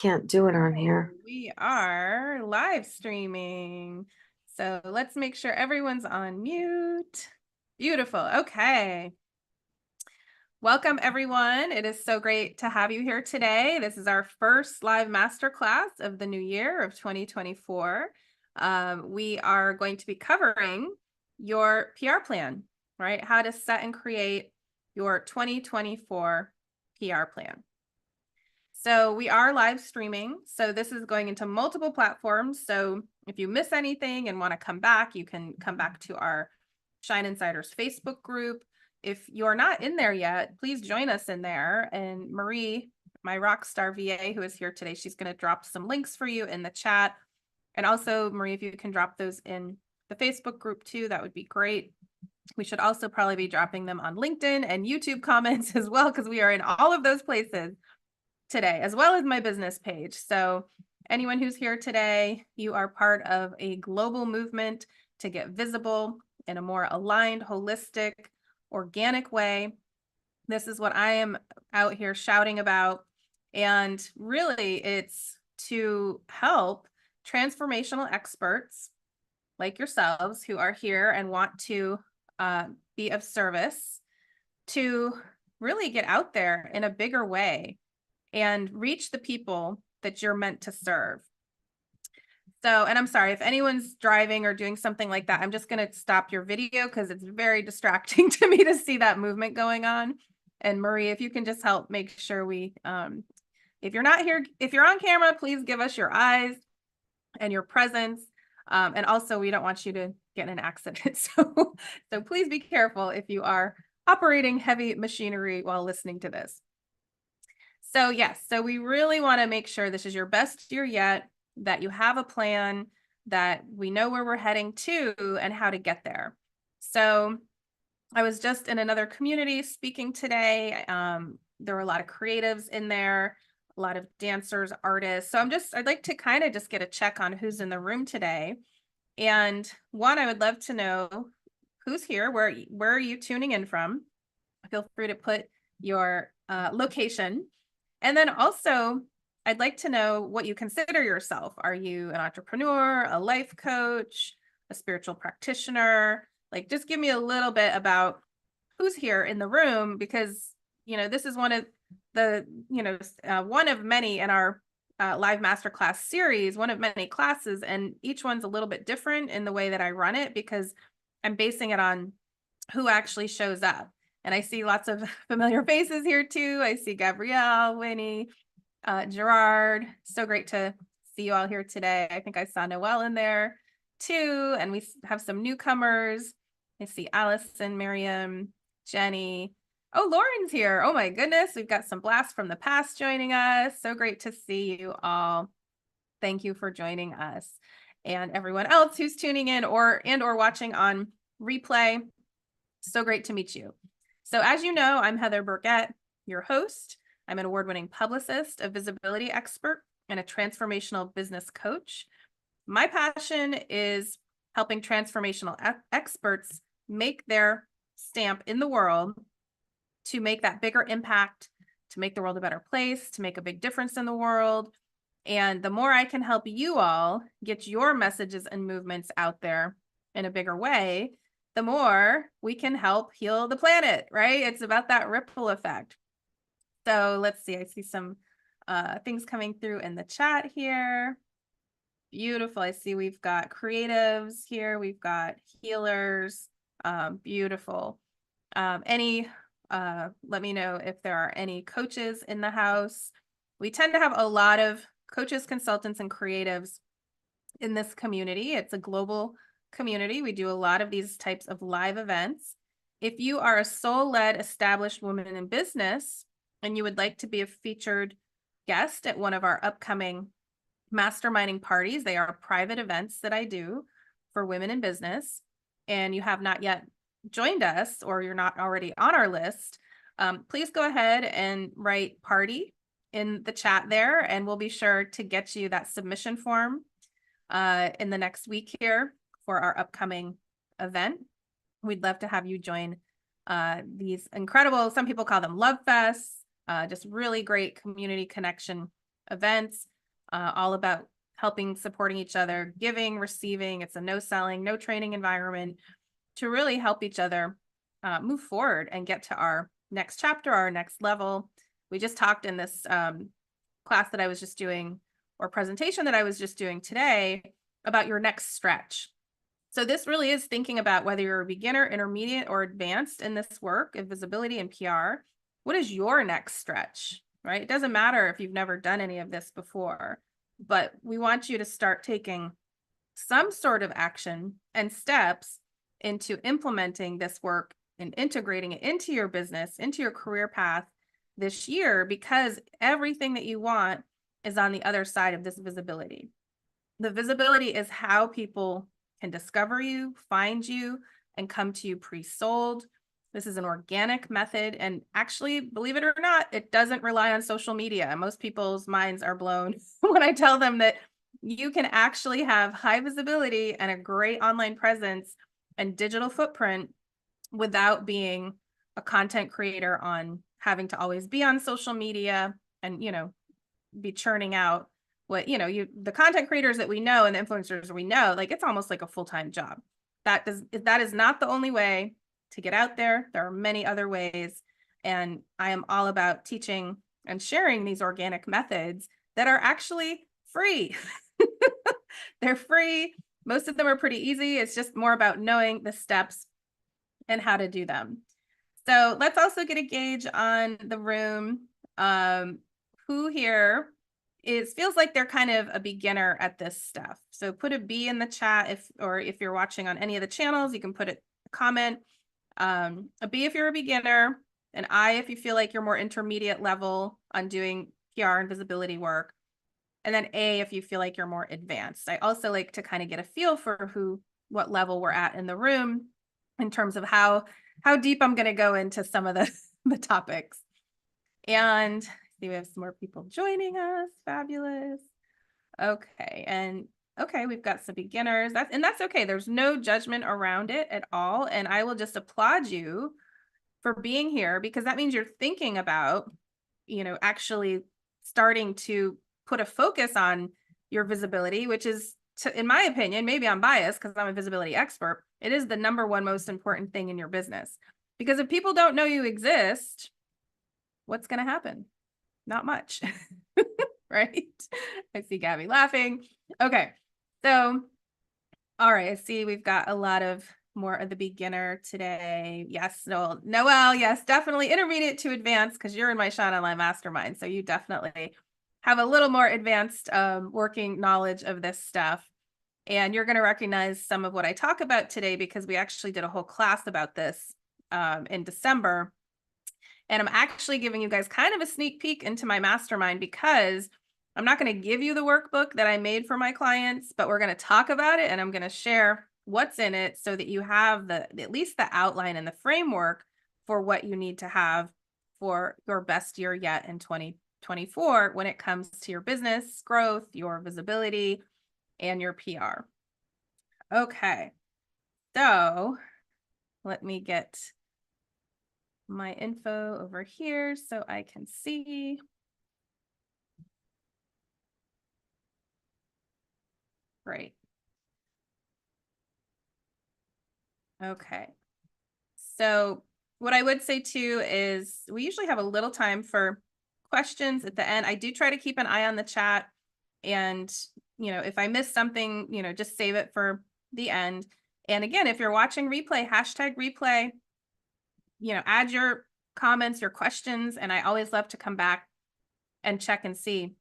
Can't do it on here. We are live streaming. So let's make sure everyone's on mute. Beautiful. Okay. Welcome, everyone. It is so great to have you here today. This is our first live masterclass of the new year of 2024. We are going to be covering your PR plan, right? How to set and create your 2024 PR plan. So we are live streaming. So this is going into multiple platforms. So if you miss anything and want to come back, you can come back to our Shine Insiders Facebook group. If you're not in there yet, please join us in there. And Marie, my rockstar VA who is here today, she's going to drop some links for you in the chat. And also, Marie, if you can drop those in the Facebook group too, that would be great. We should also probably be dropping them on LinkedIn and YouTube comments as well, because we are in all of those places today, as well as my business page. So anyone who's here today, you are part of a global movement to get visible in a more aligned, holistic, organic way. This is what I am out here shouting about. And really, it's to help transformational experts like yourselves who are here and want to be of service to really get out there in a bigger way and reach the people that you're meant to serve. So, and I'm sorry, if anyone's driving or doing something like that, I'm just going to stop your video because it's very distracting to me to see that movement going on. And Marie, if you can just help make sure we, if you're not here, if you're on camera, please give us your eyes and your presence. And also, we don't want you to get in an accident. So please be careful if you are operating heavy machinery while listening to this. So yes, so we really want to make sure this is your best year yet, that you have a plan, that we know where we're heading to and how to get there. So I was just in another community speaking today. There were a lot of creatives in there, a lot of dancers, artists. So I'd like to kind of just get a check on who's in the room today. And one, I would love to know who's here. Where are you tuning in from? Feel free to put your location. And then also, I'd like to know what you consider yourself. Are you an entrepreneur, a life coach, a spiritual practitioner? Like, just give me a little bit about who's here in the room, because, this is one of the, one of many in our live masterclass series, one of many classes, and each one's a little bit different in the way that I run it, because I'm basing it on who actually shows up. And I see lots of familiar faces here too. I see Gabrielle, Winnie, Gerard. So great to see you all here today. I think I saw Noelle in there too. And we have some newcomers. I see Allison, Miriam, Jenny. Oh, Lauren's here. Oh my goodness. We've got some blasts from the past joining us. So great to see you all. Thank you for joining us. And everyone else who's tuning in or watching on replay. So great to meet you. So as you know, I'm Heather Burkett, your host. I'm an award-winning publicist, a visibility expert, and a transformational business coach. My passion is helping transformational experts make their stamp in the world to make that bigger impact, to make the world a better place, to make a big difference in the world. And the more I can help you all get your messages and movements out there in a bigger way, the more we can help heal the planet, right? It's about that ripple effect. So let's see, I see some things coming through in the chat here. Beautiful. I see we've got creatives here. We've got healers. Beautiful. Let me know if there are any coaches in the house. We tend to have a lot of coaches, consultants, and creatives in this community. It's a global community. We do a lot of these types of live events. If you are a soul-led established woman in business and you would like to be a featured guest at one of our upcoming masterminding parties, they are private events that I do for women in business, and you have not yet joined us or you're not already on our list, please go ahead and write party in the chat there, and we'll be sure to get you that submission form in the next week here for our upcoming event. We'd love to have you join these incredible, some people call them love fests, just really great community connection events. all about helping, supporting each other, giving, receiving. It's a no selling, no training environment to really help each other move forward and get to our next chapter, our next level. We just talked in this class that I was just doing, or presentation that I was just doing today, about your next stretch. So this really is thinking about whether you're a beginner, intermediate, or advanced in this work of visibility and PR. What is your next stretch, right? It doesn't matter if you've never done any of this before, but we want you to start taking some sort of action and steps into implementing this work and integrating it into your business, into your career path this year, because everything that you want is on the other side of this visibility. The visibility is how people can discover you, find you, and come to you pre-sold. This is an organic method. And actually, believe it or not, it doesn't rely on social media. Most people's minds are blown when I tell them that you can actually have high visibility and a great online presence and digital footprint without being a content creator on having to always be on social media and, be churning out what, the content creators that we know and the influencers we know, like it's almost like a full-time job. That is not the only way to get out there. There are many other ways. And I am all about teaching and sharing these organic methods that are actually free. They're free. Most of them are pretty easy. It's just more about knowing the steps and how to do them. So let's also get a gauge on the room. Who here feels like they're kind of a beginner at this stuff. So put a B in the chat if you're watching on any of the channels, you can put a comment. A B if you're a beginner, an I if you feel like you're more intermediate level on doing PR and visibility work, and then A if you feel like you're more advanced. I also like to kind of get a feel for what level we're at in the room in terms of how deep I'm going to go into some of the topics. And see, we have some more people joining us. Fabulous. Okay. And okay, we've got some beginners. That's okay. There's no judgment around it at all. And I will just applaud you for being here, because that means you're thinking about, actually starting to put a focus on your visibility, which is, in my opinion, maybe I'm biased because I'm a visibility expert, it is the number one most important thing in your business. Because if people don't know you exist, what's going to happen? Not much, right? I see Gabby laughing. Okay. So, all right. I see we've got a lot of more of the beginner today. Yes, Noel, yes, definitely intermediate to advanced, because you're in my Shine Online Mastermind. So you definitely have a little more advanced working knowledge of this stuff. And you're going to recognize some of what I talk about today, because we actually did a whole class about this in December. And I'm actually giving you guys kind of a sneak peek into my mastermind, because I'm not going to give you the workbook that I made for my clients, but we're going to talk about it and I'm going to share what's in it so that you have at least the outline and the framework for what you need to have for your best year yet in 2024 when it comes to your business growth, your visibility, and your PR. Okay, so let me get my info over here so I can see. Great. Okay. So what I would say too is we usually have a little time for questions at the end. I do try to keep an eye on the chat, and if I miss something, just save it for the end. And again, if you're watching replay, #replay, add your comments, your questions, and I always love to come back and check and see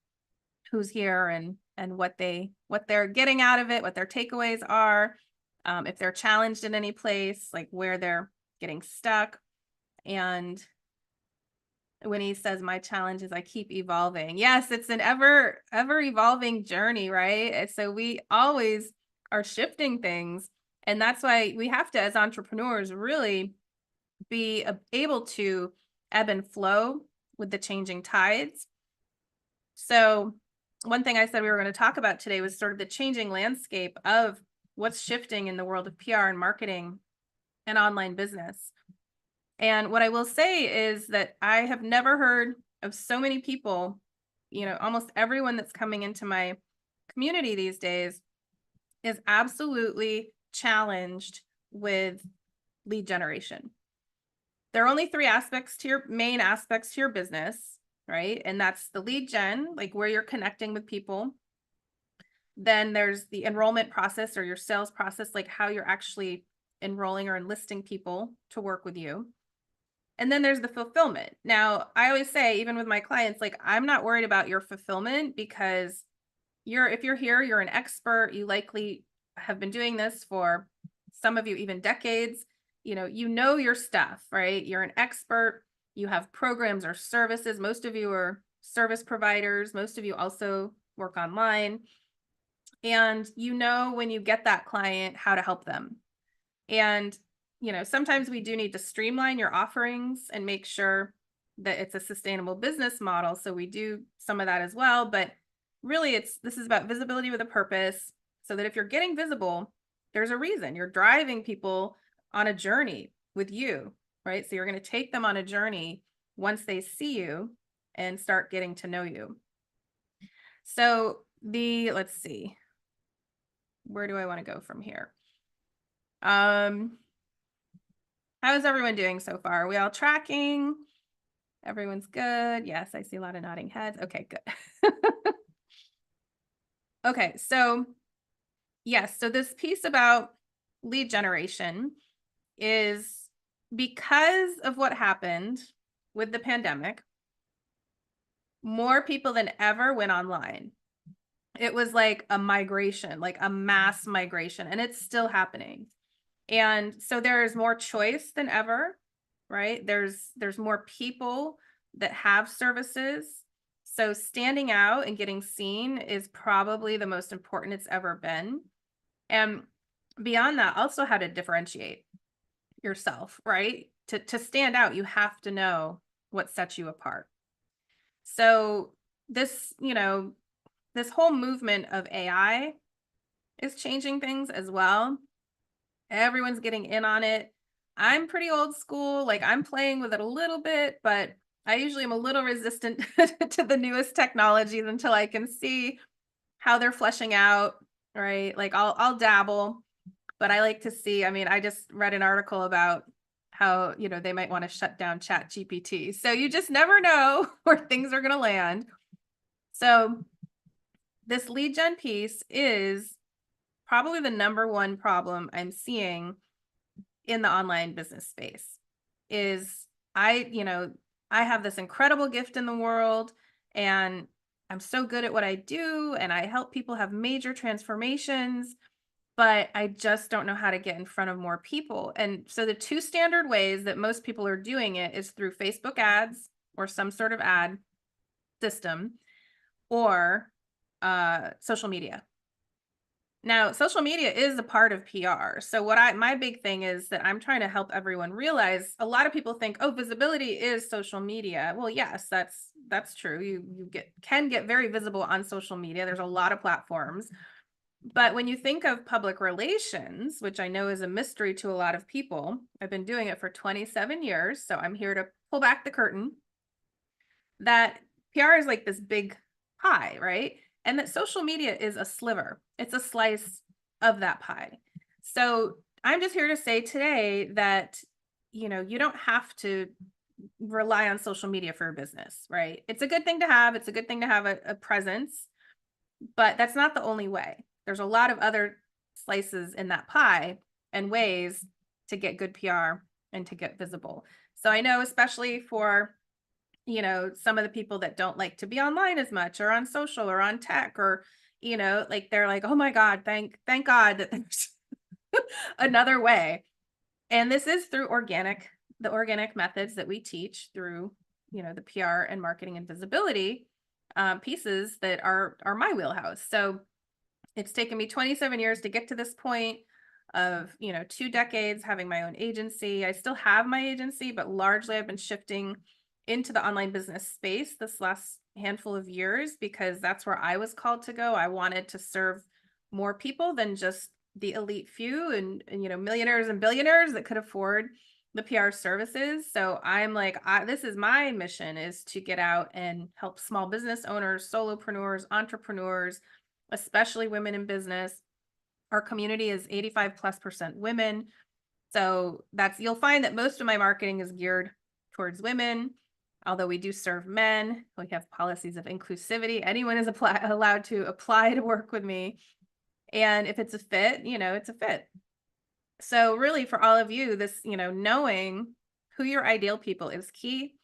who's here and what they're getting out of it, what their takeaways are, if they're challenged in any place, like where they're getting stuck. And when he says my challenge is I keep evolving. Yes, it's an ever evolving journey, right? And so we always are shifting things. And that's why we have to, as entrepreneurs, really be able to ebb and flow with the changing tides. So one thing I said we were going to talk about today was sort of the changing landscape of what's shifting in the world of PR and marketing and online business. And what I will say is that I have never heard of so many people almost everyone that's coming into my community these days is absolutely challenged with lead generation. There are only three main aspects to your business, right? And that's the lead gen, like where you're connecting with people. Then there's the enrollment process or your sales process, like how you're actually enrolling or enlisting people to work with you. And then there's the fulfillment. Now, I always say, even with my clients, like, I'm not worried about your fulfillment because if you're here, you're an expert. You likely have been doing this for some of you, even decades. You know your stuff, right? You're an expert. You have programs or services. Most of you are service providers. Most of you also work online. And when you get that client, how to help them. And sometimes we do need to streamline your offerings and make sure that it's a sustainable business model. So we do some of that as well. But really, this is about visibility with a purpose, so that if you're getting visible, there's a reason. You're driving people on a journey with you, right? So you're going to take them on a journey once they see you and start getting to know you. So let's see, where do I want to go from here? How is everyone doing so far? Are we all tracking? Everyone's good. Yes, I see a lot of nodding heads. Okay, good. Okay, so yes, so this piece about lead generation is because of what happened with the pandemic, more people than ever went online. It was like a migration, like a mass migration, and it's still happening. And so there's more choice than ever, right? There's more people that have services. So standing out and getting seen is probably the most important it's ever been. And beyond that, also how to differentiate yourself, right? To stand out, you have to know what sets you apart. So this whole movement of AI is changing things as well. Everyone's getting in on it. I'm pretty old school. Like, I'm playing with it a little bit, but I usually am a little resistant to the newest technologies until I can see how they're fleshing out, right? Like, I'll dabble, but I like to see. I mean, I just read an article about how, they might want to shut down ChatGPT. So you just never know where things are going to land. So this lead gen piece is probably the number one problem I'm seeing in the online business space. Is I have this incredible gift in the world, and I'm so good at what I do, and I help people have major transformations, but I just don't know how to get in front of more people. And so the two standard ways that most people are doing it is through Facebook ads or some sort of ad system, or social media. Now, social media is a part of PR. So my big thing is that I'm trying to help everyone realize. A lot of people think, oh, visibility is social media. Well, yes, that's true. You can get very visible on social media. There's a lot of platforms. But when you think of public relations, which I know is a mystery to a lot of people, I've been doing it for 27 years, so I'm here to pull back the curtain, that PR is like this big pie, right? And that social media is a sliver. It's a slice of that pie. So I'm just here to say today that, you don't have to rely on social media for your business, right? It's a good thing to have. It's a good thing to have a presence, but that's not the only way. There's a lot of other slices in that pie and ways to get good PR and to get visible. So I know, especially for some of the people that don't like to be online as much, or on social, or on tech, or like, they're like, oh my God, thank God that there's another way. And this is through the organic methods that we teach through the PR and marketing and visibility pieces that are my wheelhouse. So it's taken me 27 years to get to this point of 2 decades having my own agency. I still have my agency, but largely I've been shifting into the online business space this last handful of years because that's where I was called to go. I wanted to serve more people than just the elite few and millionaires and billionaires that could afford the PR services. So I'm like, this is my mission, is to get out and help small business owners, solopreneurs, entrepreneurs, especially women in business. Our community is 85+% women. So you'll find that most of my marketing is geared towards women, although we do serve men. We have policies of inclusivity. Anyone is allowed to apply to work with me. And if it's a fit, it's a fit. So really for all of you, this, knowing who your ideal people is key,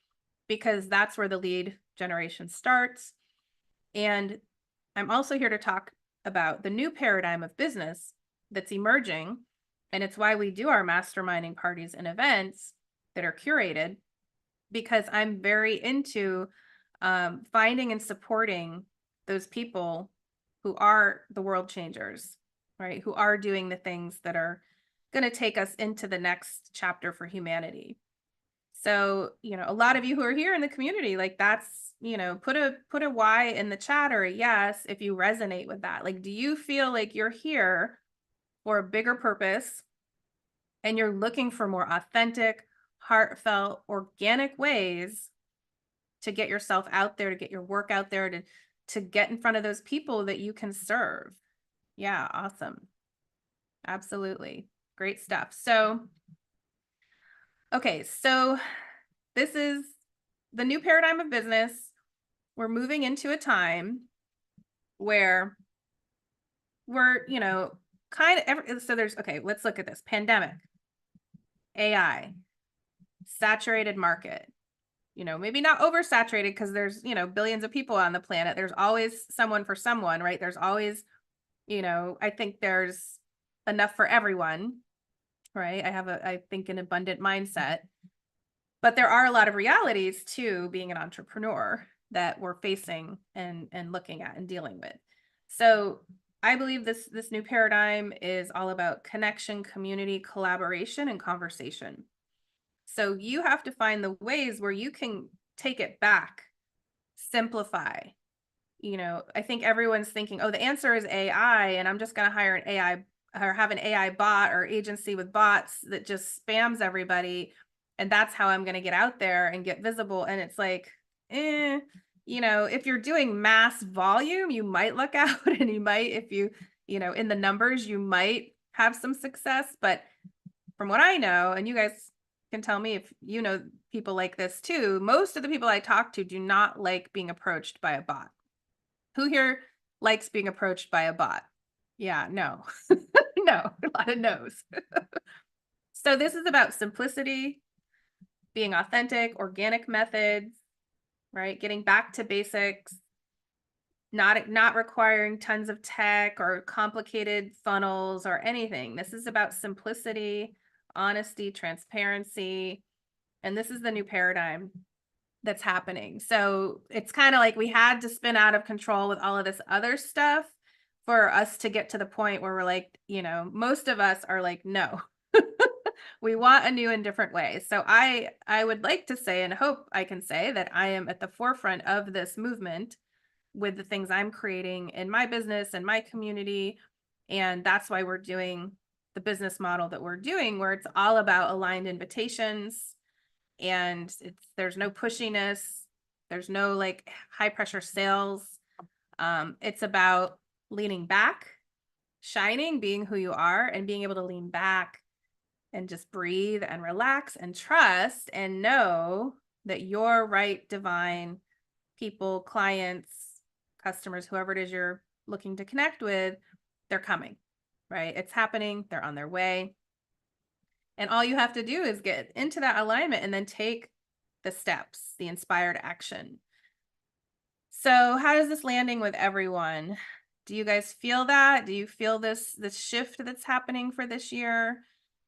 because that's where the lead generation starts. And I'm also here to talk about the new paradigm of business that's emerging. And it's why we do our masterminding parties and events that are curated, because I'm very into finding and supporting those people who are the world changers, right? Who are doing the things that are going to take us into the next chapter for humanity. So, a lot of you who are here in the community, like that's, put a Y in the chat or a yes if you resonate with that. Like, do you feel like you're here for a bigger purpose and you're looking for more authentic, heartfelt, organic ways to get yourself out there, to get your work out there, to get in front of those people that you can serve? Yeah, awesome. Absolutely. Great stuff. So, okay, so this is the new paradigm of business. We're moving into a time where we're, okay, let's look at this. Pandemic, AI, saturated market, maybe not oversaturated because there's, billions of people on the planet. There's always someone for someone, right? There's always, I think there's enough for everyone, right? I think an abundant mindset. But there are a lot of realities to being an entrepreneur that we're facing and looking at and dealing with. So I believe this new paradigm is all about connection, community, collaboration, and conversation. So you have to find the ways where you can take it back, simplify. I think everyone's thinking, oh, the answer is AI, and I'm just going to hire an AI or have an AI bot or agency with bots that just spams everybody. And that's how I'm going to get out there and get visible. And it's like, if you're doing mass volume, you might luck out, and you might, if you, in the numbers, you might have some success. But from what I know, and you guys can tell me if you know people like this too, most of the people I talk to do not like being approached by a bot. Who here likes being approached by a bot? Yeah, no, no, a lot of no's. So this is about simplicity, being authentic, organic methods, right? Getting back to basics, not requiring tons of tech or complicated funnels or anything. This is about simplicity, honesty, transparency, and this is the new paradigm that's happening. So it's kind of like we had to spin out of control with all of this other stuff for us to get to the point where we're like, most of us are like, no, we want a new and different way. So I would like to say, and hope I can say, that I am at the forefront of this movement with the things I'm creating in my business and my community. And that's why we're doing the business model that we're doing, where it's all about aligned invitations. And there's no pushiness. There's no like high pressure sales. It's about leaning back, shining, being who you are, and being able to lean back and just breathe and relax and trust and know that your right divine people, clients, customers, whoever it is you're looking to connect with, they're coming, right? It's happening. They're on their way. And all you have to do is get into that alignment and then take the steps, the inspired action. So how is this landing with everyone? Do you guys feel that? Do you feel this shift that's happening for this year?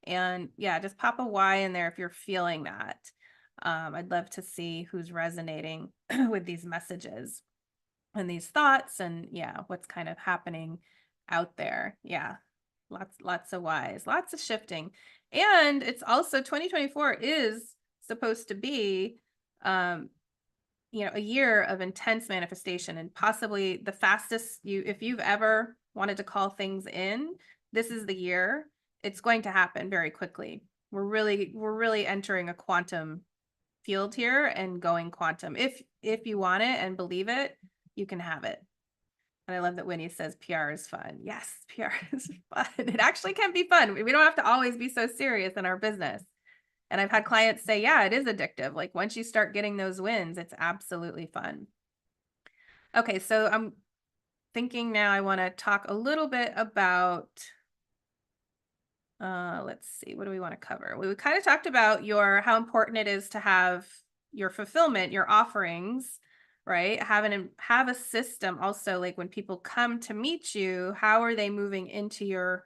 And yeah, just pop a Y in there if you're feeling that. I'd love to see who's resonating with these messages and these thoughts, and yeah, what's kind of happening out there. Yeah, lots of Ys, lots of shifting. And it's also 2024 is supposed to be a year of intense manifestation, and possibly the fastest if you've ever wanted to call things in, this is the year. It's going to happen very quickly. We're really entering a quantum field here and going quantum. If you want it and believe it, you can have it. And I love that Winnie says PR is fun. Yes, PR is fun. It actually can be fun. We don't have to always be so serious in our business. And I've had clients say, yeah, it is addictive. Like once you start getting those wins, it's absolutely fun. Okay, so I'm thinking now I want to talk a little bit about, let's see, what do we want to cover? We kind of talked about how important it is to have your fulfillment, your offerings, right? Have a system also, like when people come to meet you, how are they moving into your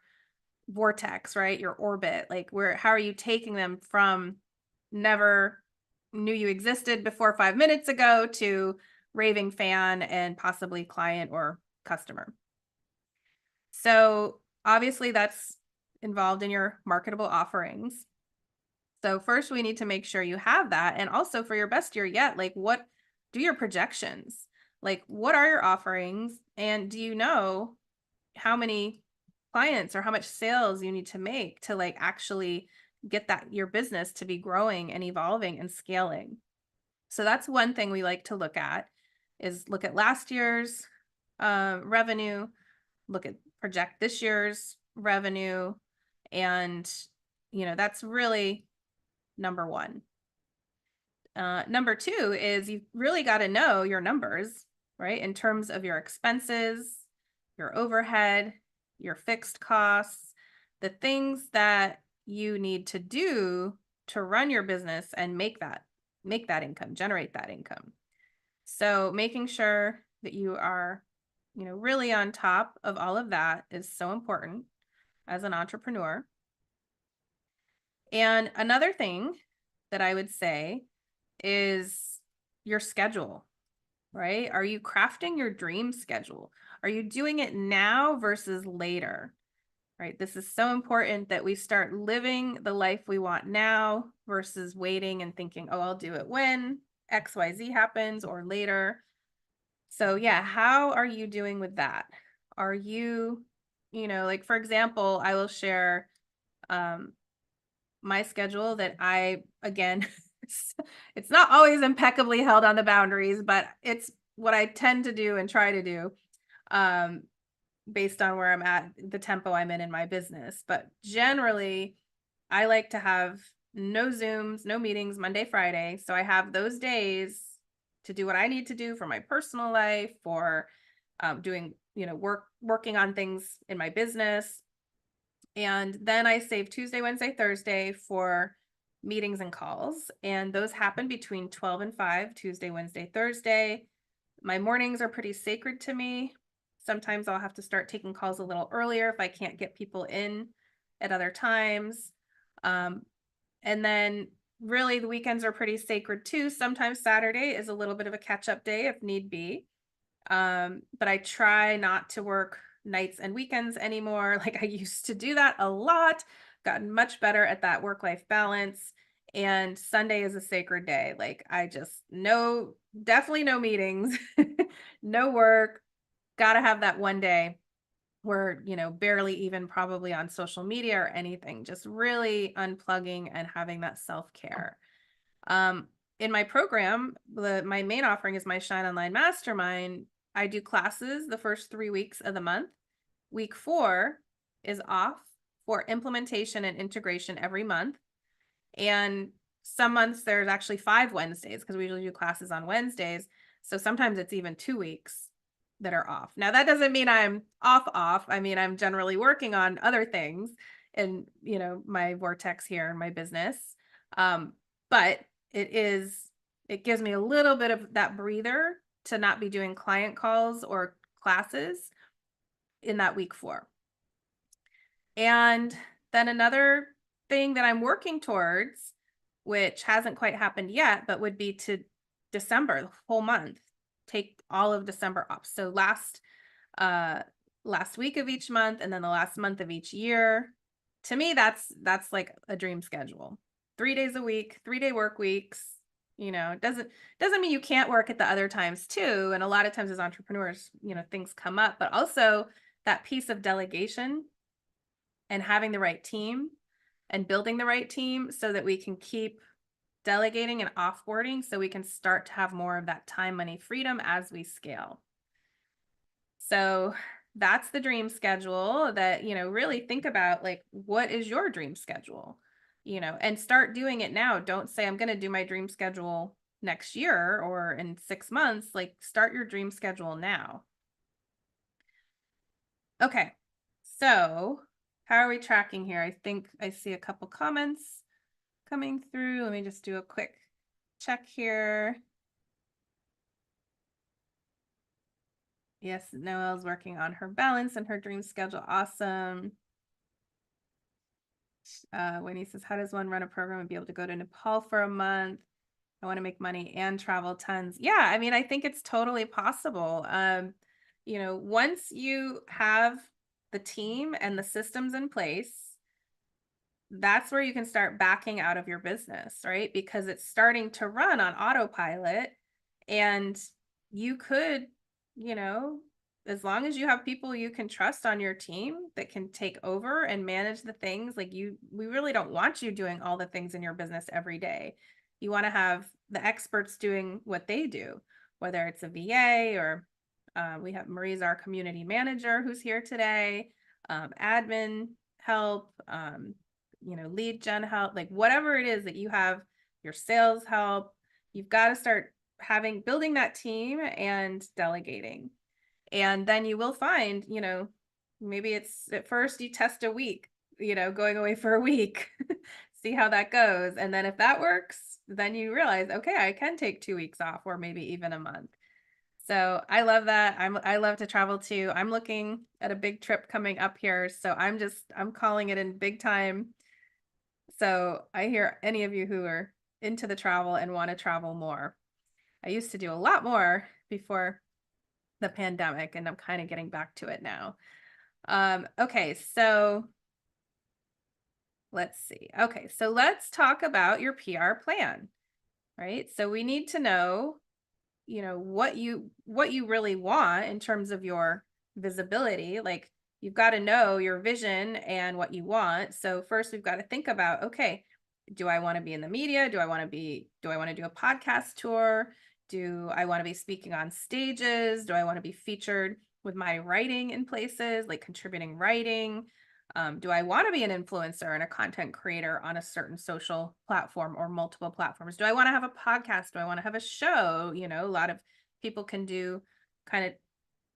vortex, right? Your orbit, like how are you taking them from never knew you existed before 5 minutes ago to raving fan and possibly client or customer. So obviously that's involved in your marketable offerings. So first we need to make sure you have that. And also for your best year yet, like do your projections, like what are your offerings? And do you know how many clients or how much sales you need to make to like actually get your business to be growing and evolving and scaling? So that's one thing we like to look at last year's revenue, project this year's revenue. And, that's really number one. Number two is you've really got to know your numbers, right? In terms of your expenses, your overhead, your fixed costs, the things that you need to do to run your business and make that income, generate that income. So making sure that you are, really on top of all of that is so important as an entrepreneur. And another thing that I would say is your schedule, right? Are you crafting your dream schedule? Are you doing it now versus later, right? This is so important that we start living the life we want now versus waiting and thinking, oh, I'll do it when XYZ happens or later. So yeah, how are you doing with that? Are you, like for example, I will share my schedule that again, it's not always impeccably held on the boundaries, but it's what I tend to do and try to do based on where I'm at, the tempo I'm in my business. But generally, I like to have no Zooms, no meetings Monday, Friday. So I have those days to do what I need to do for my personal life, for doing, working on things in my business. And then I save Tuesday, Wednesday, Thursday for meetings and calls. And those happen between 12 and 5, Tuesday, Wednesday, Thursday. My mornings are pretty sacred to me. Sometimes I'll have to start taking calls a little earlier if I can't get people in at other times. And then really the weekends are pretty sacred too. Sometimes Saturday is a little bit of a catch-up day if need be. But I try not to work nights and weekends anymore. Like I used to do that a lot, gotten much better at that work-life balance. And Sunday is a sacred day. Like I just definitely no meetings, no work, gotta have that one day where, barely even probably on social media or anything, just really unplugging and having that self-care. In my program, my main offering is my Shine Online Mastermind. I do classes the first 3 weeks of the month. Week 4 is off for implementation and integration every month. And some months there's actually 5 Wednesdays because we usually do classes on Wednesdays. So sometimes it's even 2 weeks that are off. Now that doesn't mean I'm off. I mean, I'm generally working on other things in, my vortex here in my business. But it gives me a little bit of that breather to not be doing client calls or classes in that week 4. And then another thing that I'm working towards, which hasn't quite happened yet, but would be to December, the whole month, take all of December off. So last week of each month and then the last month of each year. To me, that's like a dream schedule. 3 days a week, 3-day work weeks. Doesn't mean you can't work at the other times too. And a lot of times as entrepreneurs, things come up, but also that piece of delegation and having the right team and building the right team so that we can keep delegating and offboarding so we can start to have more of that time, money, freedom as we scale. So that's the dream schedule that, really think about, like, what is your dream schedule, and start doing it now. Don't say, I'm going to do my dream schedule next year or in 6 months. Like, start your dream schedule now. Okay. So how are we tracking here? I think I see a couple comments coming through. Let me just do a quick check here. Yes, Noelle's working on her balance and her dream schedule. Awesome. Winnie says, how does one run a program and be able to go to Nepal for a month? I want to make money and travel tons. Yeah, I mean, I think it's totally possible. Once you have the team and the systems in place, that's where you can start backing out of your business, right? Because it's starting to run on autopilot, and you could, as long as you have people you can trust on your team that can take over and manage the things, like we really don't want you doing all the things in your business every day. You want to have the experts doing what they do, whether it's a VA or we have Marie's our community manager who's here today, admin help, lead gen help, like whatever it is that you have, your sales help, you've got to start building that team and delegating. And then you will find, maybe it's at first you test a week, going away for a week, see how that goes. And then if that works, then you realize, okay, I can take 2 weeks off or maybe even a month. So I love that. I love to travel too. I'm looking at a big trip coming up here. So I'm calling it in big time. So I hear any of you who are into the travel and want to travel more. I used to do a lot more before the pandemic, and I'm kind of getting back to it now. Okay, so let's see. Okay, so let's talk about your PR plan, right? So we need to know, what you really want in terms of your visibility. Like, you've got to know your vision and what you want. So first we've got to think about, okay, do I want to be in the media? Do I want to do a podcast tour? Do I want to be speaking on stages? Do I want to be featured with my writing in places, like contributing writing? Do I want to be an influencer and a content creator on a certain social platform or multiple platforms? Do I want to have a podcast? Do I want to have a show? A lot of people can do kind of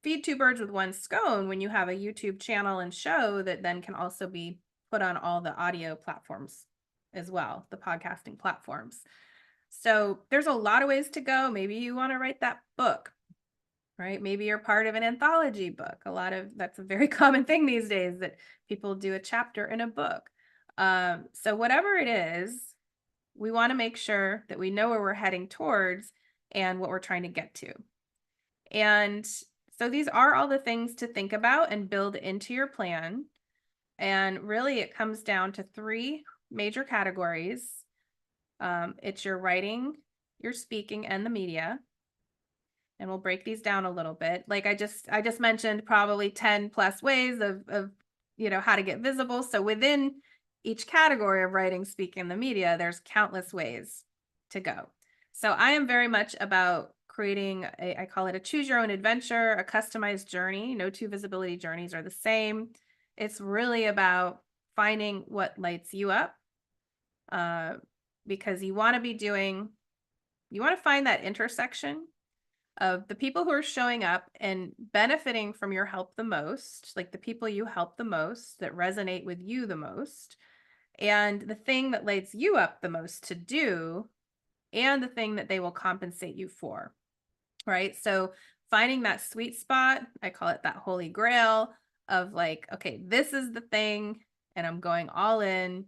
feed two birds with one stone when you have a YouTube channel and show that then can also be put on all the audio platforms as well, the podcasting platforms. So there's a lot of ways to go. Maybe you want to write that book, right? Maybe you're part of an anthology book. That's a very common thing these days, that people do a chapter in a book. So whatever it is, we want to make sure that we know where we're heading towards and what we're trying to get to. And so these are all the things to think about and build into your plan. And really, it comes down to 3 major categories. It's your writing, your speaking, and the media. And we'll break these down a little bit. Like I just mentioned, probably 10 plus ways of how to get visible. So within each category of writing, speaking, and the media, there's countless ways to go. So I am very much about creating I call it a choose your own adventure, a customized journey. No 2 visibility journeys are the same. It's really about finding what lights you up, because you want to find that intersection of the people who are showing up and benefiting from your help the most, like the people you help the most that resonate with you the most, and the thing that lights you up the most to do, and the thing that they will compensate you for, right? So finding that sweet spot, I call it that holy grail of like, okay, this is the thing and I'm going all in,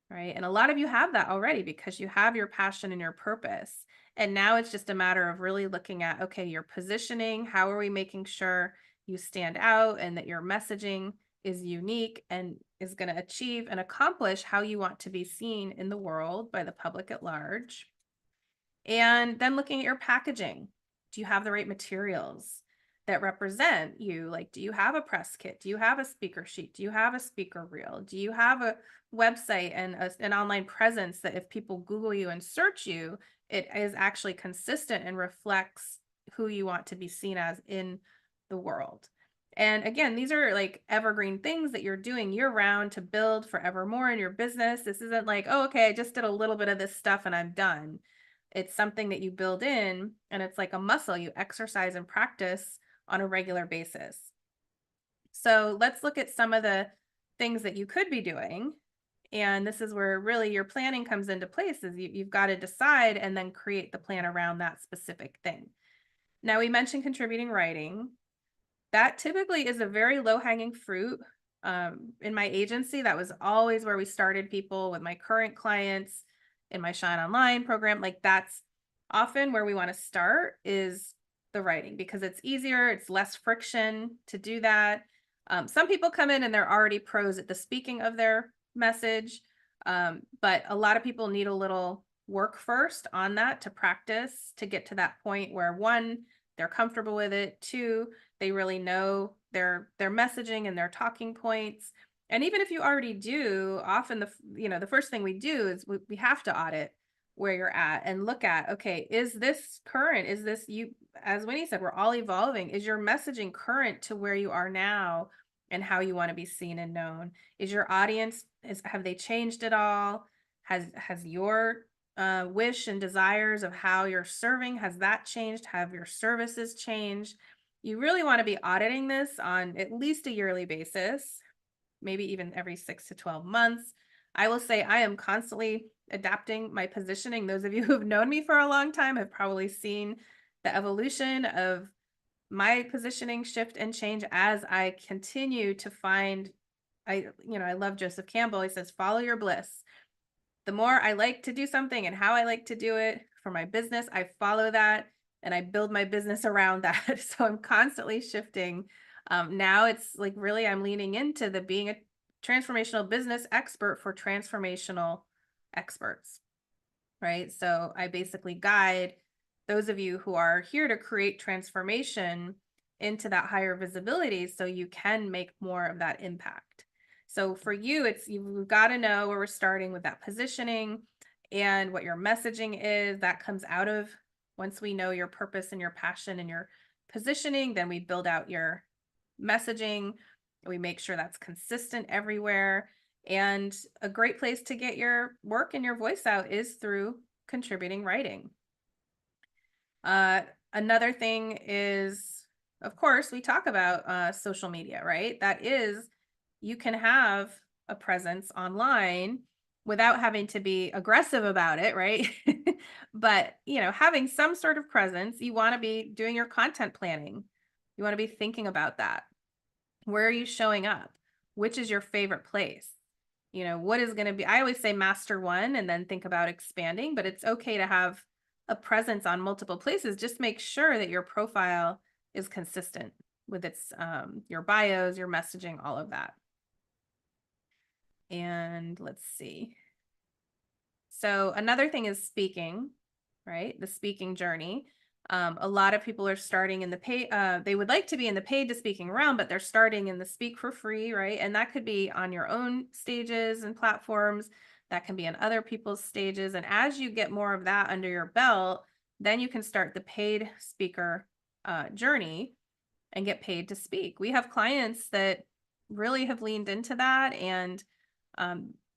right? And a lot of you have that already because you have your passion and your purpose. And now it's just a matter of really looking at, okay, your positioning, how are we making sure you stand out and that your messaging is unique and is going to achieve and accomplish how you want to be seen in the world by the public at large. And then looking at your packaging. Do you have the right materials? that represent you. Like, do you have a press kit? Do you have a speaker sheet? Do you have a speaker reel? Do you have a website and an online presence that if people Google you and search you, it is actually consistent and reflects who you want to be seen as in the world? And again, these are like evergreen things that you're doing year round to build forevermore in your business. This isn't like, oh, okay, I just did a little bit of this stuff and I'm done. It's something that you build in, and it's like a muscle you exercise and practice on a regular basis. So let's look at some of the things that you could be doing. And this is where really your planning comes into place, is you've got to decide and then create the plan around that specific thing. Now, we mentioned contributing writing. That typically is a very low-hanging fruit. In my agency, that was always where we started people with my current clients in my Shine Online program. Like, that's often where we want to start, is the writing, because it's easier, it's less friction to do that. Some people come in and they're already pros at the speaking of their message, but a lot of people need a little work first on that to practice, to get to that point where, one, they're comfortable with it, two, they really know their messaging and their talking points. And even if you already do, often the first thing we do is we have to audit where you're at and look at, okay, is this current? Is this, you, as Winnie said, we're all evolving. Is your messaging current to where you are now and how you want to be seen and known? Is your audience, have they changed at all? Has your wish and desires of how you're serving, has that changed? Have your services changed? You really want to be auditing this on at least a yearly basis, maybe even every 6 to 12 months. I will say I am constantly adapting my positioning. Those of you who have known me for a long time have probably seen the evolution of my positioning shift and change as I continue to find, I love Joseph Campbell. He says, follow your bliss. The more I like to do something and how I like to do it for my business, I follow that and I build my business around that. So I'm constantly shifting. Now it's like, really, I'm leaning into the being a transformational business expert for transformational experts, right? So I basically guide those of you who are here to create transformation into that higher visibility so you can make more of that impact. So for you, it's, you've got to know where we're starting with that positioning and what your messaging is. That comes out of, once we know your purpose and your passion and your positioning, then we build out your messaging. We make sure that's consistent everywhere. And a great place to get your work and your voice out is through contributing writing. Another thing is, of course, we talk about social media, right? That is, you can have a presence online without having to be aggressive about it, right? But, having some sort of presence, you want to be doing your content planning. You want to be thinking about that. Where are you showing up? Which is your favorite place? What is going to be, I always say master one and then think about expanding, but it's okay to have a presence on multiple places. Just make sure that your profile is consistent with its, your bios, your messaging, all of that. And let's see. So another thing is speaking, right? The speaking journey. A lot of people are starting in the paid, they would like to be in the paid to speaking realm, but they're starting in the speak for free, right? And that could be on your own stages and platforms. That can be on other people's stages. And as you get more of that under your belt, then you can start the paid speaker journey and get paid to speak. We have clients that really have leaned into that. And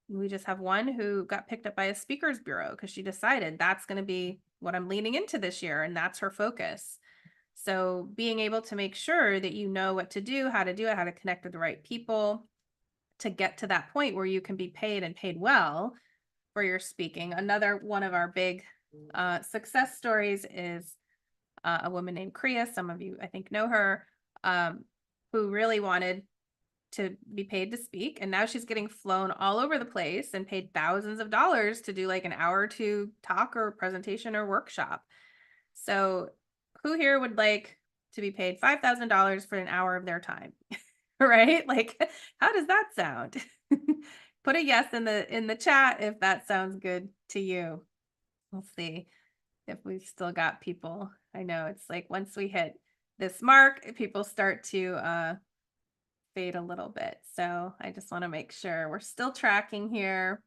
we just have one who got picked up by a speakers bureau because she decided that's going to be what I'm leaning into this year, and that's her focus. So being able to make sure that you know what to do, how to do it, how to connect with the right people to get to that point where you can be paid and paid well for your speaking. Another one of our big success stories is a woman named Kriya. Some of you, I think, know her, who really wanted to be paid to speak. And now she's getting flown all over the place and paid thousands of dollars to do like an hour or two talk or presentation or workshop. So who here would like to be paid $5,000 for an hour of their time? Right? Like, how does that sound? Put a yes in the chat if that sounds good to you. We'll see if we've still got people. I know it's like, once we hit this mark, people start to fade a little bit. So I just want to make sure we're still tracking here.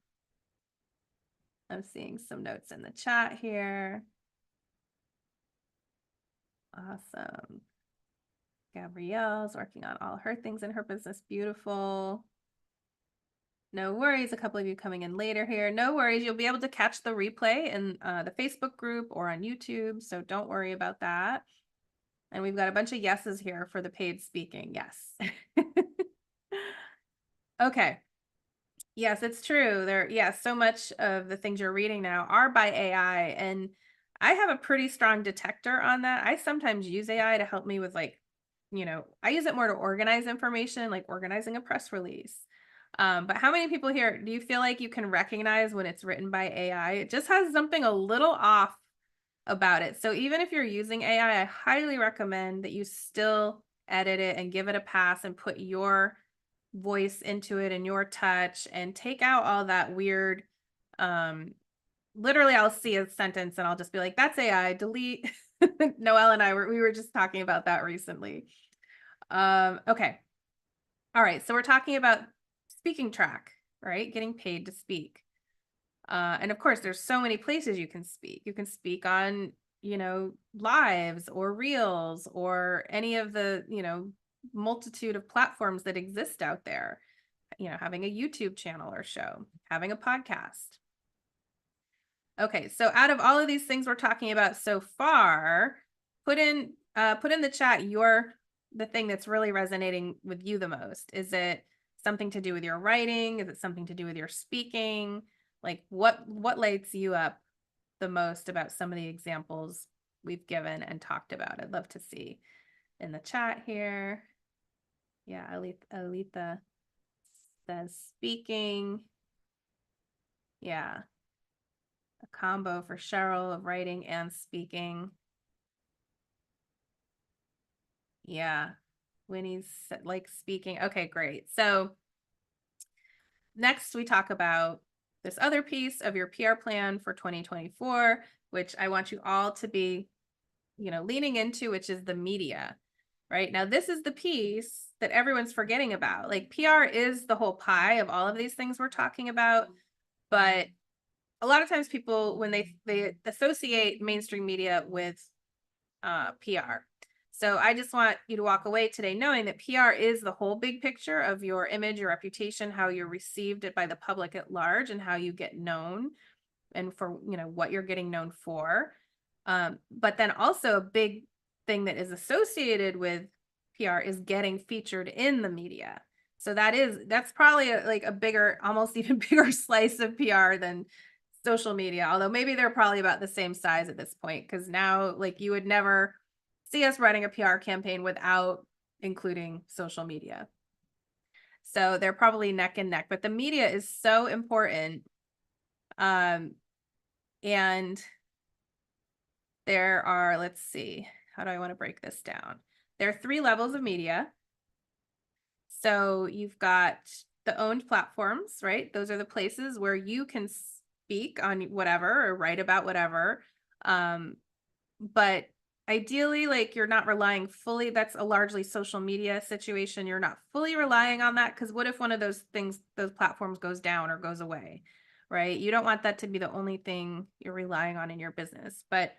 I'm seeing some notes in the chat here. Awesome. Gabrielle's working on all her things in her business. Beautiful. No worries. A couple of you coming in later here. No worries. You'll be able to catch the replay in the Facebook group or on YouTube. So don't worry about that. And we've got a bunch of yeses here for the paid speaking. Yes. Okay. Yes, it's true. So much of the things you're reading now are by AI, and I have a pretty strong detector on that. I sometimes use AI to help me with I use it more to organize information, like organizing a press release. But how many people here do you feel like you can recognize when it's written by AI? It just has something a little off about it. So even if you're using AI, I highly recommend that you still edit it and give it a pass and put your voice into it and your touch and take out all that weird literally I'll see a sentence and I'll just be like, that's AI, delete. Noelle and we were just talking about that recently. Okay. All right, so we're talking about speaking track, right? Getting paid to speak. And of course, there's so many places you can speak. You can speak on, lives or reels or any of the, multitude of platforms that exist out there. Having a YouTube channel or show, having a podcast. Okay, so out of all of these things we're talking about so far, put in the chat the thing that's really resonating with you the most. Is it something to do with your writing? Is it something to do with your speaking? Like what lights you up the most about some of the examples we've given and talked about? I'd love to see in the chat here. Yeah, Alita says speaking. Yeah. A combo for Cheryl of writing and speaking. Yeah. Winnie's like speaking. Okay, great. So next we talk about this other piece of your PR plan for 2024, which I want you all to be, leaning into, which is the media, right? Now, this is the piece that everyone's forgetting about. Like PR is the whole pie of all of these things we're talking about, but a lot of times people, when they associate mainstream media with PR. So I just want you to walk away today knowing that PR is the whole big picture of your image, your reputation, how you're received by the public at large, and how you get known, and for what you're getting known for. But then also a big thing that is associated with PR is getting featured in the media. So that's probably a bigger, almost even bigger slice of PR than social media, although maybe they're probably about the same size at this point, because now you would never see us running a PR campaign without including social media. So they're probably neck and neck, but the media is so important. And there are, let's see, how do I want to break this down? There are 3 levels of media. So you've got the owned platforms, right? Those are the places where you can speak on whatever or write about whatever. But ideally, you're not relying fully, that's a largely social media situation. You're not fully relying on that, because what if one of those platforms goes down or goes away, right? You don't want that to be the only thing you're relying on in your business, but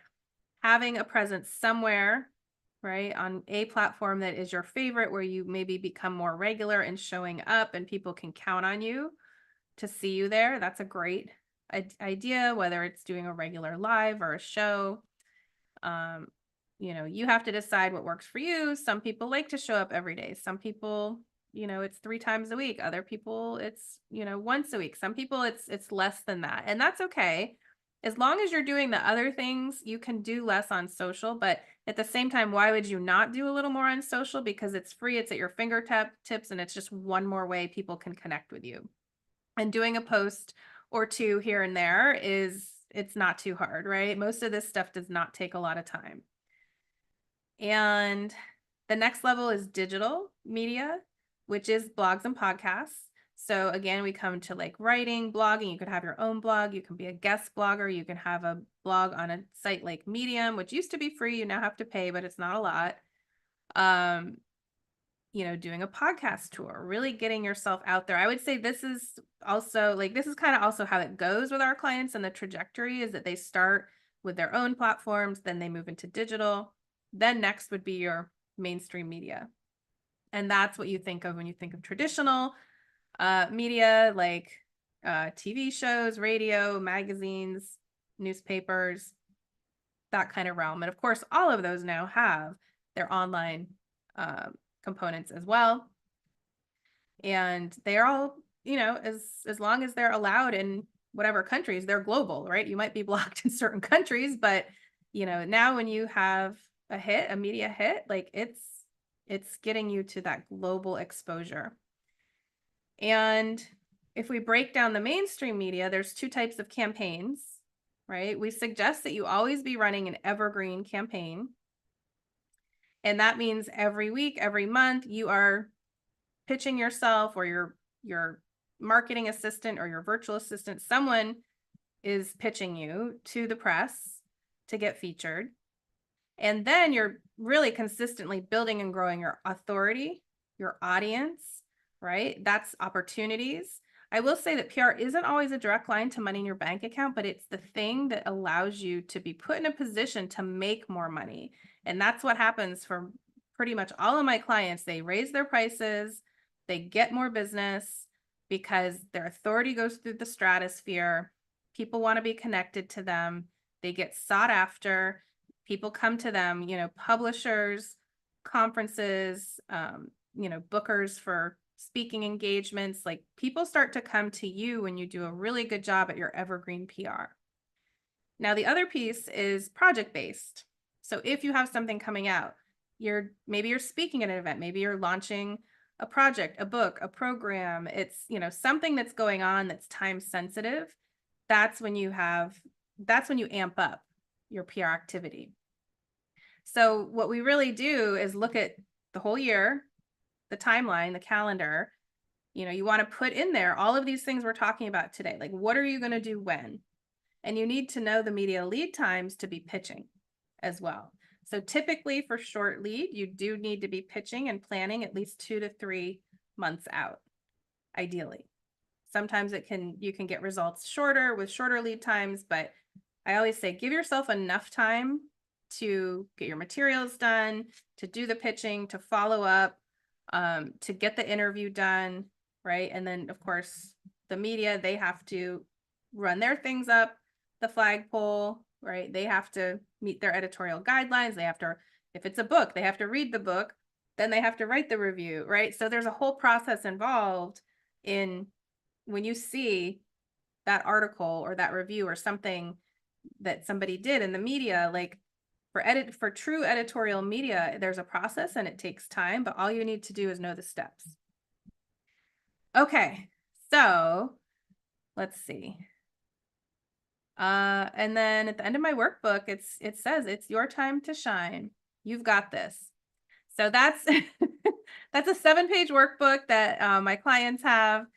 having a presence somewhere, right, on a platform that is your favorite, where you maybe become more regular in showing up and people can count on you to see you there. That's a great idea, whether it's doing a regular live or a show. You have to decide what works for you. Some people like to show up every day. Some people, it's 3 times a week. Other people, it's, once a week. Some people it's less than that. And that's okay. As long as you're doing the other things, you can do less on social, but at the same time, why would you not do a little more on social? Because it's free, it's at your fingertips, and it's just one more way people can connect with you. And doing a post or 2 here and there it's not too hard, right? Most of this stuff does not take a lot of time. And the next level is digital media, which is blogs and podcasts. So again, we come to writing, blogging. You could have your own blog. You can be a guest blogger. You can have a blog on a site like Medium, which used to be free. You now have to pay, but it's not a lot. Doing a podcast tour, really getting yourself out there. I would say this is kind of also how it goes with our clients, and the trajectory is that they start with their own platforms, then they move into digital. Then next would be your mainstream media. And that's what you think of when you think of traditional media, like TV shows, radio, magazines, newspapers, that kind of realm. And of course, all of those now have their online components as well. And they are all, as long as they're allowed in whatever countries, they're global, right? You might be blocked in certain countries, but now when you have a media hit, like it's getting you to that global exposure. And if we break down the mainstream media, there's two types of campaigns, right? We suggest that you always be running an evergreen campaign. And that means every week, every month, you are pitching yourself, or your marketing assistant or your virtual assistant, someone is pitching you to the press to get featured. And then you're really consistently building and growing your authority, your audience, right? That's opportunities. I will say that PR isn't always a direct line to money in your bank account, but it's the thing that allows you to be put in a position to make more money. And that's what happens for pretty much all of my clients. They raise their prices, they get more business because their authority goes through the stratosphere. People want to be connected to them. They get sought after. People come to them, publishers, conferences, bookers for speaking engagements. Like, people start to come to you when you do a really good job at your evergreen PR. Now, the other piece is project-based. So if you have something coming out, maybe you're speaking at an event, maybe you're launching a project, a book, a program, it's, something that's going on that's time sensitive. That's when you amp up your PR activity. So what we really do is look at the whole year, the timeline, the calendar. You want to put in there all of these things we're talking about today. Like, what are you going to do when? And you need to know the media lead times to be pitching as well. So typically for short lead, you do need to be pitching and planning at least 2 to 3 months out, ideally. Sometimes you can get results shorter with shorter lead times, but I always say give yourself enough time to get your materials done, to do the pitching, to follow up, to get the interview done, right? And then of course the media, they have to run their things up the flagpole, right? They have to meet their editorial guidelines. They have to, if it's a book, they have to read the book, then they have to write the review, right? So there's a whole process involved in when you see that article or that review or something that somebody did in the media, like for true editorial media, there's a process and it takes time, but all you need to do is know the steps. Okay, so let's see. And then at the end of my workbook, it says it's your time to shine. You've got this. So that's that's a 7-page workbook that my clients have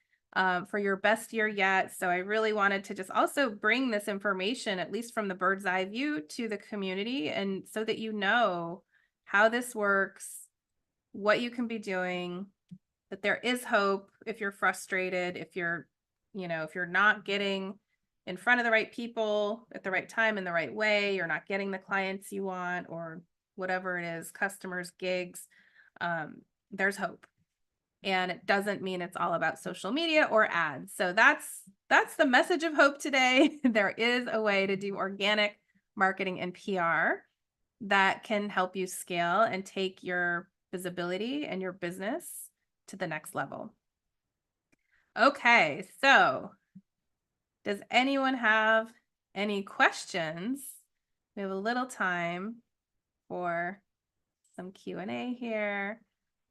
for your best year yet. So I really wanted to just also bring this information, at least from the bird's eye view, to the community, and so that you know how this works, what you can be doing, that there is hope if you're frustrated, if you're not getting in front of the right people at the right time in the right way, you're not getting the clients you want, or whatever it is, customers, gigs, there's hope. And it doesn't mean it's all about social media or ads. So that's the message of hope today. There is a way to do organic marketing and PR that can help you scale and take your visibility and your business to the next level. Okay, so does anyone have any questions? We have a little time for some Q&A here.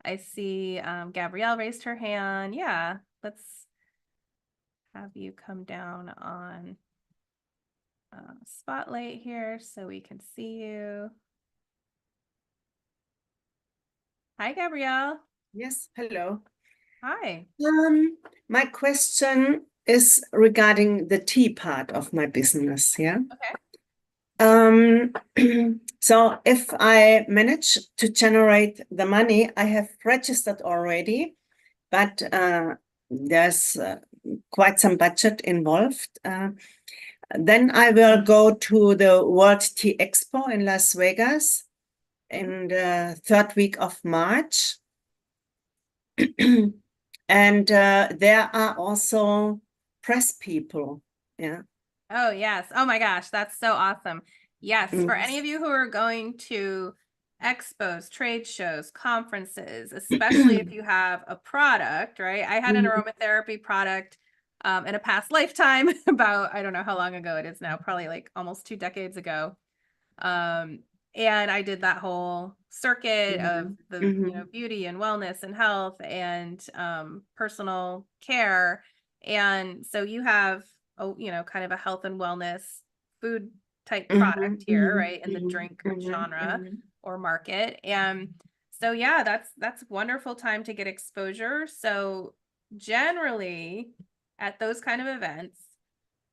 I see Gabrielle raised her hand. Yeah, let's have you come down on Spotlight here so we can see you. Hi, Gabrielle. Yes, hello. Hi. My question is regarding the tea part of my business, yeah? Okay. Um, so if I manage to generate the money, I have registered already, but there's quite some budget involved. Then I will go to the World Tea Expo in Las Vegas in the third week of March. And there are also press people. Yeah. Oh, yes. Oh my gosh, that's so awesome. Yes, for Mm. any of you who are going to expos, trade shows, conferences, especially if you have a product, right? I had an Mhm. aromatherapy product in a past lifetime about, I don't know how long ago it is now, probably like almost 2 decades ago. And I did that whole circuit of the, Mhm. beauty and wellness and health and personal care. And so you have, kind of a health and wellness food type product Mhm. here, Mhm. right, in the Mhm. drink Mhm. genre Mhm. or market. And so, yeah, that's wonderful time to get exposure. So generally at those kind of events,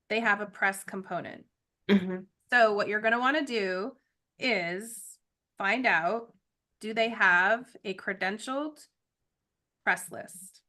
they have a press component. Mhm. So what you're going to want to do is find out, do they have a credentialed press list?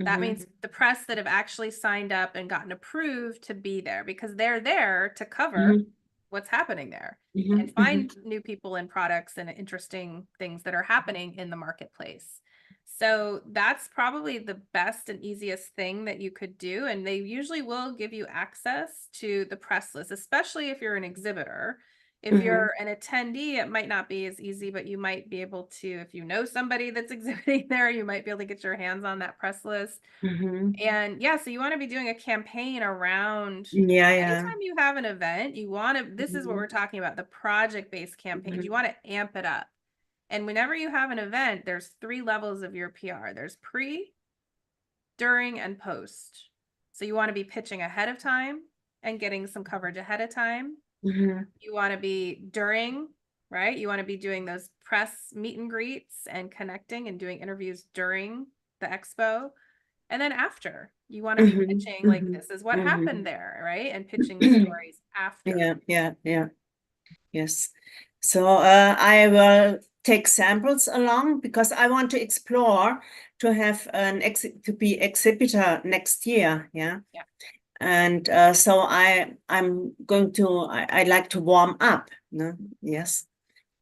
That means Mhm. the press that have actually signed up and gotten approved to be there, because they're there to cover Mhm. what's happening there and Mhm. find new people and products and interesting things that are happening in the marketplace. So that's probably the best and easiest thing that you could do. And they usually will give you access to the press list, especially if you're an exhibitor. If Mhm. you're an attendee, it might not be as easy, but you might be able to, if you know somebody that's exhibiting there, you might be able to get your hands on that press list. Mhm. And yeah, so you want to be doing a campaign around Yeah, yeah. anytime you have an event, you want to, this is what Mhm. we're talking about, the project-based campaigns. You Mhm. want to amp it up. And whenever you have an event, there's 3 levels of your PR. There's pre, during, and post. So you want to be pitching ahead of time and getting some coverage ahead of time. Mhm. You want to be during, right? You want to be doing those press meet and greets and connecting and doing interviews during the expo. And then after, you want to be Mhm. pitching like, Mhm. this is what happened Mhm. there, right? And pitching the stories after. Yeah, yeah, yeah. Yes. So I will take samples along because I want to explore to have an to be exhibitor next year. Yeah. Yeah, And so I'm going to I like to warm up. No? Yes.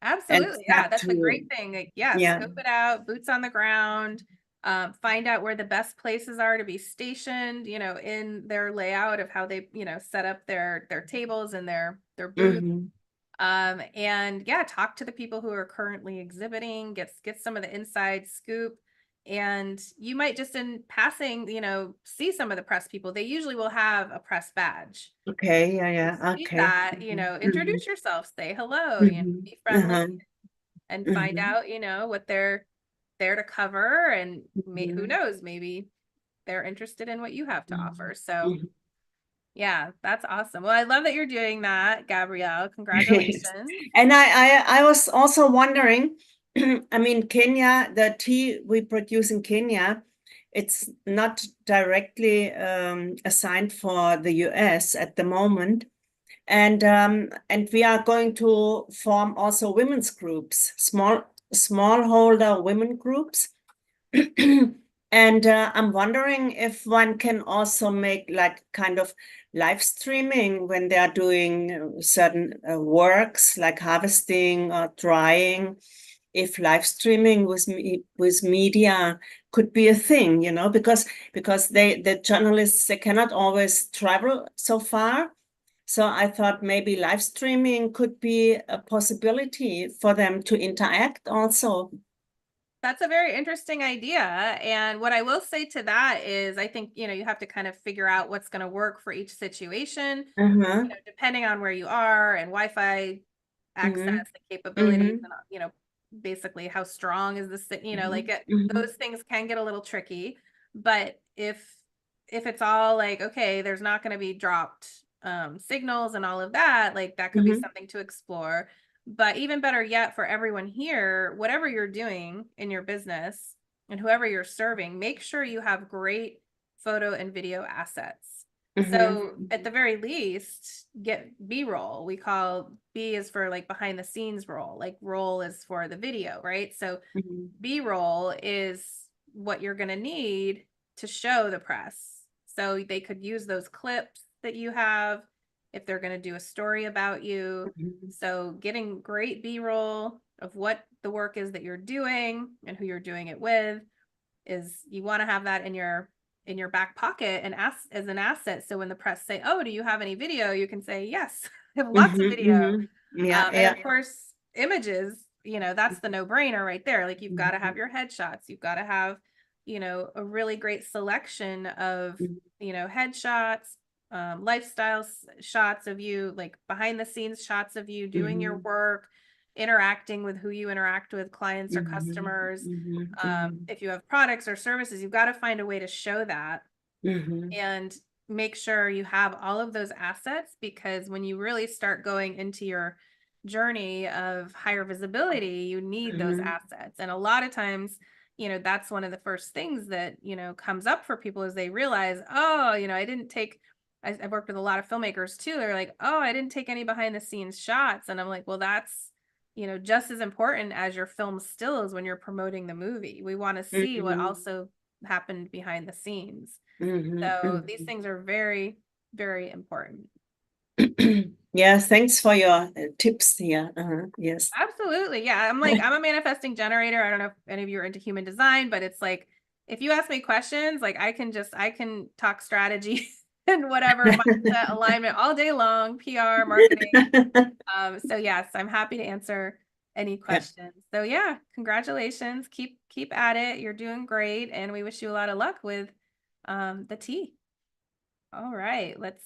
And absolutely. Yeah, start that's a great to thing. Like, yeah, yeah. scope it out, boots on the ground, find out where the best places are to be stationed, in their layout of how they, set up their tables and their booths. Mm-hmm. And yeah, talk to the people who are currently exhibiting, get some of the inside scoop. And you might just in passing, see some of the press people. They usually will have a press badge. Okay. Yeah. So Yeah. see Okay. that, Mm-hmm. introduce yourself, say hello, be Mm-hmm. friendly Uh-huh. and find Mm-hmm. out, what they're there to cover. And who Mm-hmm. knows, maybe they're interested in what you have to offer. So Mm-hmm. yeah, that's awesome. Well, I love that you're doing that, Gabrielle. Yes. Congratulations. And I was also wondering, I mean, Kenya, the tea we produce in Kenya, it's not directly assigned for the US at the moment. And we are going to form also women's groups, smallholder women groups. And I'm wondering if one can also make like kind of live streaming when they are doing certain works like harvesting or drying. If live streaming with media could be a thing, because the journalists they cannot always travel so far. So I thought maybe live streaming could be a possibility for them to interact also. That's a very interesting idea. And what I will say to that is I think, you have to kind of figure out what's going to work for each situation, Uh-huh. depending on where you are and Wi-Fi access Mm-hmm. and capabilities Mm-hmm. and, basically how strong is this, Mhm, those mhm, things can get a little tricky. But if it's all like, okay, there's not going to be dropped signals and all of that, like that could be mhm, something to explore. But even better yet, for everyone here, whatever you're doing in your business and whoever you're serving, make sure you have great photo and video assets. So at the very least, get B-roll. We call B is for like behind the scenes roll, like roll is for the video, right? So B-roll is what you're going to need to show the press. So they could use those clips that you have if they're going to do a story about you. So getting great B-roll of what the work is that you're doing and who you're doing it with is you want to have that in your back pocket and as an asset. So when the press say, "Oh, do you have any video?" you can say, "Yes, I have lots of video." And of course, images, that's the no-brainer right there. Like you've got to have your headshots. You've got to have, a really great selection of, headshots, lifestyle shots of you, like behind the scenes shots of you doing your work, interacting with who you interact with, clients or customers. If you have products or services, you've got to find a way to show that and make sure you have all of those assets, because when you really start going into your journey of higher visibility, you need those assets. And a lot of times, that's one of the first things that, comes up for people is they realize, oh, I didn't take, I've worked with a lot of filmmakers too. They're like, oh, I didn't take any behind the scenes shots. And I'm like, well, that's, just as important as your film stills when you're promoting the movie. We want to see what also happened behind the scenes. So these things are very, very important. Yeah, thanks for your tips here. Yes. Absolutely. Yeah. I'm a manifesting generator. I don't know if any of you are into human design, but it's like, if you ask me questions, like I can talk strategy and whatever mindset alignment all day long, PR, marketing. So yes, I'm happy to answer any questions. So yeah, congratulations. Keep at it. You're doing great. And we wish you a lot of luck with the tea. All right, let's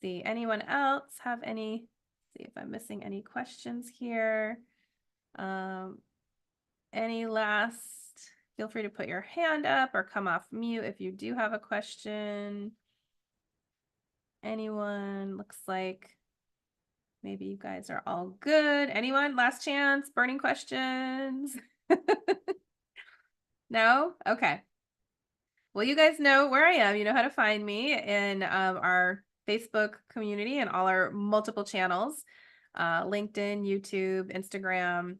see. Anyone else have any? See if I'm missing any questions here. Any last? Feel free to put your hand up or come off mute if you do have a question. Anyone? Looks like maybe you guys are all good. Anyone? Last chance? Burning questions? No? Okay. Well, you guys know where I am. You know how to find me in our Facebook community and all our multiple channels, LinkedIn, YouTube, Instagram.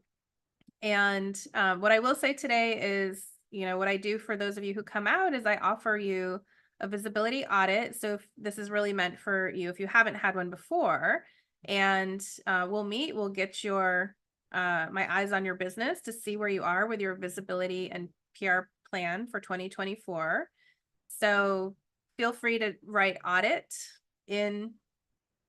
And what I will say today is, what I do for those of you who come out is I offer you a visibility audit. So if this is really meant for you, if you haven't had one before, and we'll get your my eyes on your business to see where you are with your visibility and PR plan for 2024. So feel free to write audit in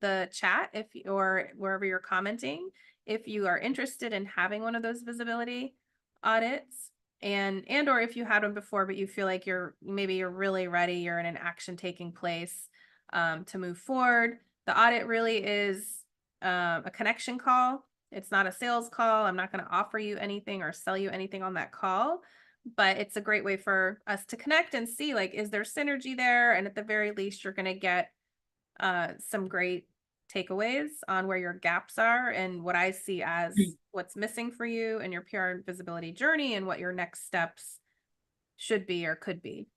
the chat or wherever you're commenting if you are interested in having one of those visibility audits, and or if you had one before but you feel like you're really ready, you're in an action taking place to move forward. The audit really is a connection call. It's not a sales call. I'm not going to offer you anything or sell you anything on that call, but it's a great way for us to connect and see, like, is there synergy there? And at the very least, you're going to get some great takeaways on where your gaps are and what I see as what's missing for you in your PR and visibility journey and what your next steps should be or could be.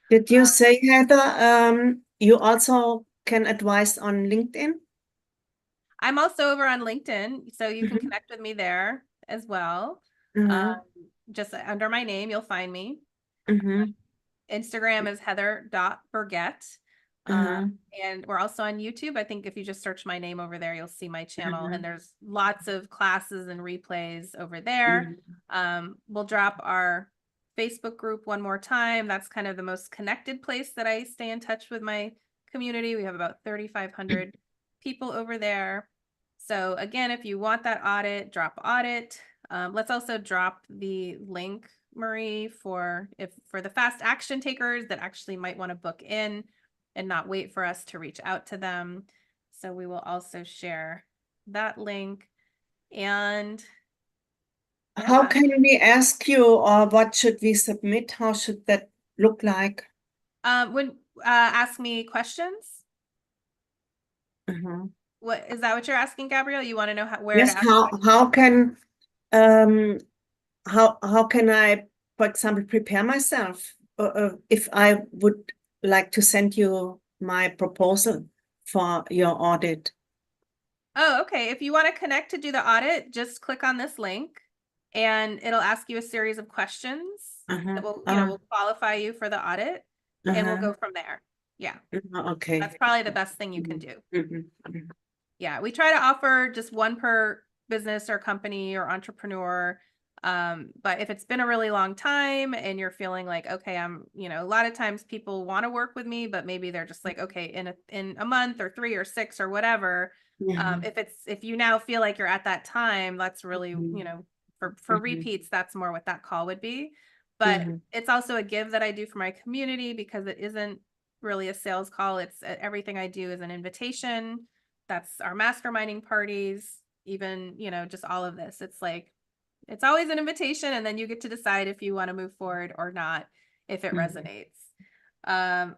Did you say, Heather, you also can advise on LinkedIn? I'm also over on LinkedIn, so you can connect with me there as well. Just under my name, you'll find me. Instagram is heather.burgett. And we're also on YouTube. I think if you just search my name over there, you'll see my channel, and there's lots of classes and replays over there. We'll drop our Facebook group one more time. That's kind of the most connected place that I stay in touch with my community. We have about 3,500 people over there. So again, if you want that audit, drop audit. Let's also drop the link, Marie, for the fast action takers that actually might want to book in and not wait for us to reach out to them. So we will also share that link. And yeah. How can we ask you, or what should we submit? How should that look like? When ask me questions. What is that? What you're asking, Gabrielle? You want to know where yes, to ask? How can I, for example, prepare myself if I would like to send you my proposal for your audit. Oh, okay. If you want to connect to do the audit, just click on this link and it'll ask you a series of questions that will, will qualify you for the audit and we'll go from there. Yeah. Okay. That's probably the best thing you can do. Mm-hmm. Yeah. We try to offer just one per business or company or entrepreneur. But if it's been a really long time and you're feeling like, okay, I'm, a lot of times people want to work with me, but maybe they're just like, okay, in a month or 3 or 6 or whatever. If you now feel like you're at that time, that's really, for repeats, that's more what that call would be. But it's also a give that I do for my community because it isn't really a sales call. It's everything I do is an invitation. That's our masterminding parties, even, just all of this. It's like, it's always an invitation and then you get to decide if you want to move forward or not, if it resonates. Oh,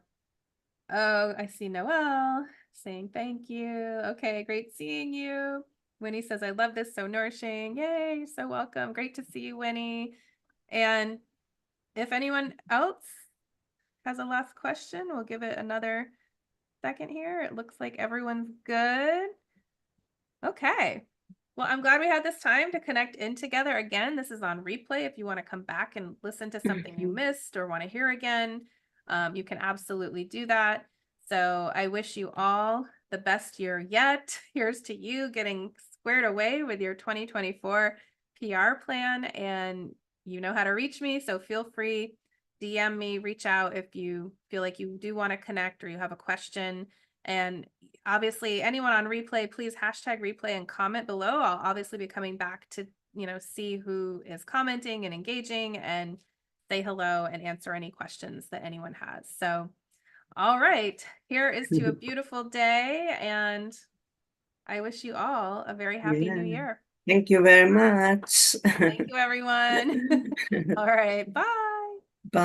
I see Noelle saying thank you. Okay, great seeing you. Winnie says, I love this, so nourishing. Yay, you're so welcome. Great to see you, Winnie. And if anyone else has a last question, we'll give it another second here. It looks like everyone's good. Okay. Well, I'm glad we had this time to connect in together again. This is on replay. If you want to come back and listen to something you missed or want to hear again, you can absolutely do that. So I wish you all the best year yet. Here's to you getting squared away with your 2024 PR plan, and you know how to reach me. So feel free, DM me, reach out if you feel like you do want to connect or you have a question. And obviously anyone on replay, please hashtag replay and comment below. I'll obviously be coming back to, see who is commenting and engaging and say hello and answer any questions that anyone has. So, all right, here is to a beautiful day. And I wish you all a very happy new year. Thank you very much. Thank you, everyone. All right, bye. Bye.